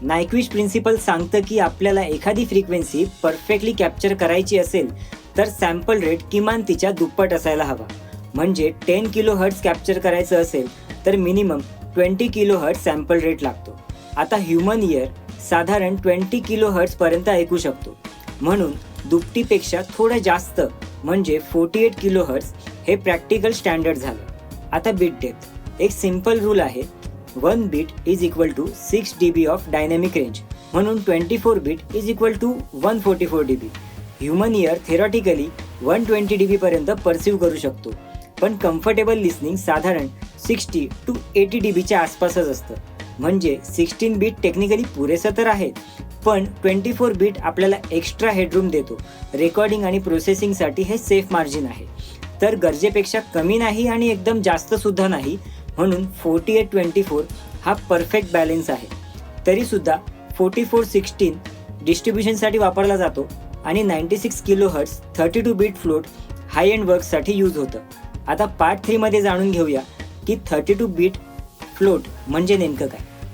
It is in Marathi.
नायक्विस्ट प्रिन्सिपल सांगतं की आपल्याला एखादी फ्रिक्वेन्सी परफेक्टली कॅप्चर करायची असेल तर सॅम्पल रेट किमान तिच्या दुप्पट असायला हवा. म्हणजे 10 किलो हर्ट्ज कॅप्चर करायचं असेल तर minimum 20 kilo hertz sample rate लागतो. आता ह्युमन इयर साधारण 20 किलो हर्ट्जपर्यंत ऐकू शकतो, म्हणून दुपटीपेक्षा थोडं जास्त म्हणजे 48 किलो हर्ट्ज हे प्रॅक्टिकल स्टँडर्ड झालं. आता बीट डेप्थ. एक सिम्पल रूल आहे, 1 bit is equal to 6 dB of dynamic range, म्हणून 24 bit is equal to 144 dB. Human ear theoretically 120 dB पर्यंत परसिव्ह करू शकतो, पण कम्फर्टेबल लिसनिंग साधारण 60 to 80 dBच्या आसपासच असतं. म्हणजे 16 बीट टेक्निकली पुरेसं तर आहे, पण 24 बीट आपल्याला एक्स्ट्रा हेडरूम देतो. रेकॉर्डिंग आणि प्रोसेसिंगसाठी हे सेफ मार्जिन आहे. तर गरजेपेक्षा कमी नाही आणि एकदम जास्त सुद्धा नाही, म्हणून 48-24 हा परफेक्ट बॅलेन्स आहे. तरीसुद्धा 44-16 डिस्ट्रीब्युशनसाठी वापरला जातो आणि 96 किलो हर्ट्ज 32 बीट फ्लोट हाय एंड वर्कसाठी यूज होतं. आता पार्ट 3 मध्ये जाणून घेऊया की 32 बीट फ्लोट म्हणजे नेमकं काय.